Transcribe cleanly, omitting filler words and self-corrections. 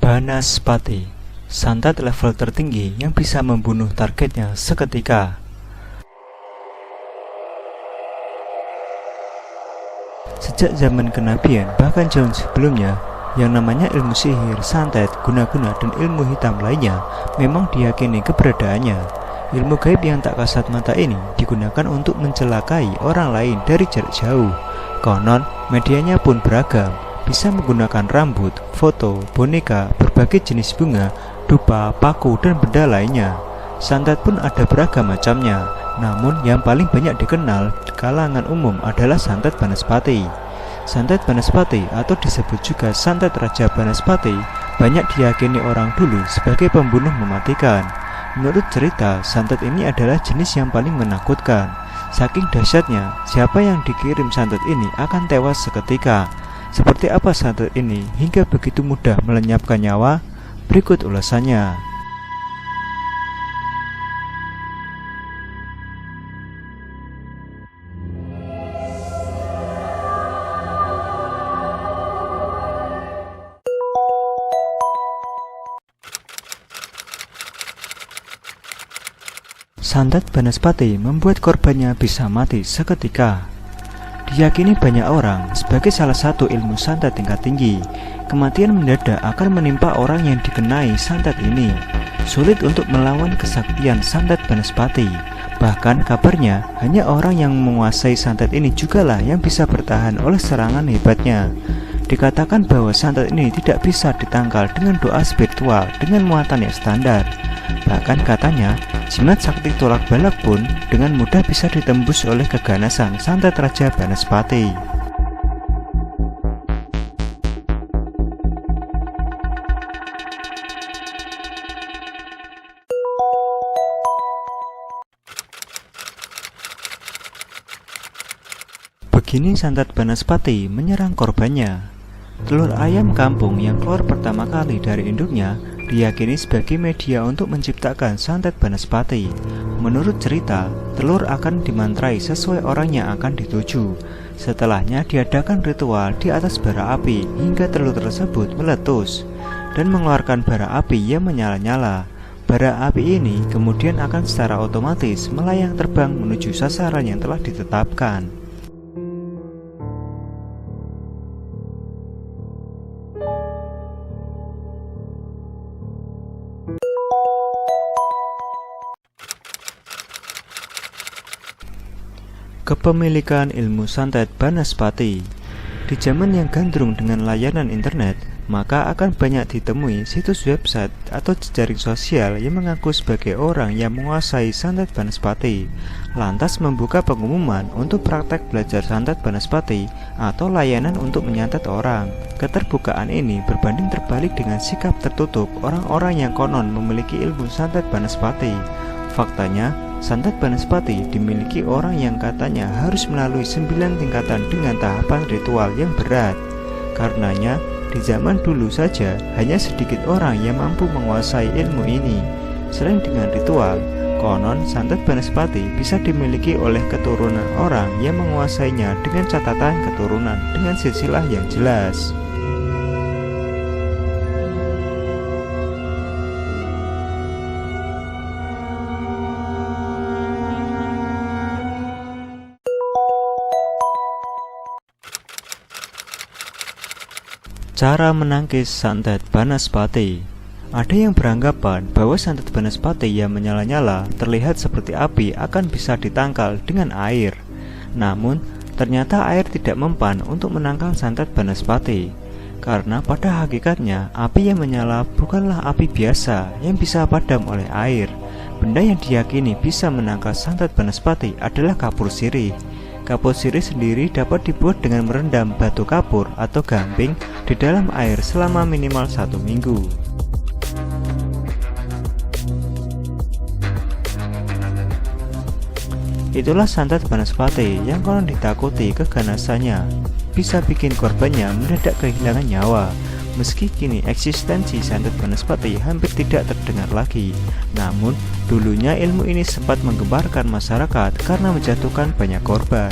Banaspati, santet level tertinggi yang bisa membunuh targetnya seketika. Sejak zaman kenabian, bahkan jauh sebelumnya, yang namanya ilmu sihir, santet, guna-guna, dan ilmu hitam lainnya memang diyakini keberadaannya. Ilmu gaib yang tak kasat mata ini digunakan untuk mencelakai orang lain dari jarak jauh. Konon, medianya pun beragam, bisa menggunakan rambut, foto, boneka, berbagai jenis bunga, dupa, paku, dan benda lainnya. Santet pun ada beragam macamnya, namun yang paling banyak dikenal di kalangan umum adalah santet Banaspati. Santet Banaspati atau disebut juga santet Raja Banaspati banyak diyakini orang dulu sebagai pembunuh mematikan. Menurut cerita, santet ini adalah jenis yang paling menakutkan. Saking dahsyatnya, siapa yang dikirim santet ini akan tewas seketika. Seperti apa santet ini hingga begitu mudah melenyapkan nyawa? Berikut ulasannya. Santet Banaspati membuat korbannya bisa mati seketika. Diyakini banyak orang sebagai salah satu ilmu santet tingkat tinggi. Kematian mendadak akan menimpa orang yang dikenai santet ini. Sulit untuk melawan kesaktian santet Banaspati. Bahkan kabarnya hanya orang yang menguasai santet ini jugalah yang bisa bertahan oleh serangan hebatnya. Dikatakan bahwa santet ini tidak bisa ditangkal dengan doa spiritual dengan muatan yang standar. Bahkan katanya, jimat sakti tolak balak pun dengan mudah bisa ditembus oleh keganasan santet Raja Banaspati. Begini santet Banaspati menyerang korbannya. Telur ayam kampung yang keluar pertama kali dari induknya diyakini sebagai media untuk menciptakan santet Banaspati. Menurut cerita, telur akan dimantrai sesuai orang yang akan dituju. Setelahnya diadakan ritual di atas bara api hingga telur tersebut meletus dan mengeluarkan bara api yang menyala-nyala. Bara api ini kemudian akan secara otomatis melayang terbang menuju sasaran yang telah ditetapkan. Kepemilikan ilmu santet Banaspati. Di zaman yang gandrung dengan layanan internet, maka akan banyak ditemui situs website atau jejaring sosial yang mengaku sebagai orang yang menguasai santet Banaspati, lantas membuka pengumuman untuk praktek belajar santet Banaspati atau layanan untuk menyantet orang. Keterbukaan ini berbanding terbalik dengan sikap tertutup orang-orang yang konon memiliki ilmu santet Banaspati. Faktanya, santet Banaspati dimiliki orang yang katanya harus melalui 9 tingkatan dengan tahapan ritual yang berat. Karenanya, di zaman dulu saja hanya sedikit orang yang mampu menguasai ilmu ini. Selain dengan ritual, konon santet Banaspati bisa dimiliki oleh keturunan orang yang menguasainya dengan catatan keturunan dengan silsilah yang jelas. Cara menangkis santet Banaspati. Ada yang beranggapan bahwa santet Banaspati yang menyala-nyala terlihat seperti api akan bisa ditangkal dengan air. Namun, ternyata air tidak mempan untuk menangkal santet Banaspati. Karena pada hakikatnya, api yang menyala bukanlah api biasa yang bisa padam oleh air. Benda yang diyakini bisa menangkal santet Banaspati adalah kapur sirih. Kapur sirih sendiri dapat dibuat dengan merendam batu kapur atau gamping di dalam air selama minimal 1 minggu. Itulah santet Banaspati yang konon ditakuti keganasannya bisa bikin korbannya mendadak kehilangan nyawa. Meski kini eksistensi santet Banaspati hampir tidak terdengar lagi, namun dulunya ilmu ini sempat menggemparkan masyarakat karena menjatuhkan banyak korban.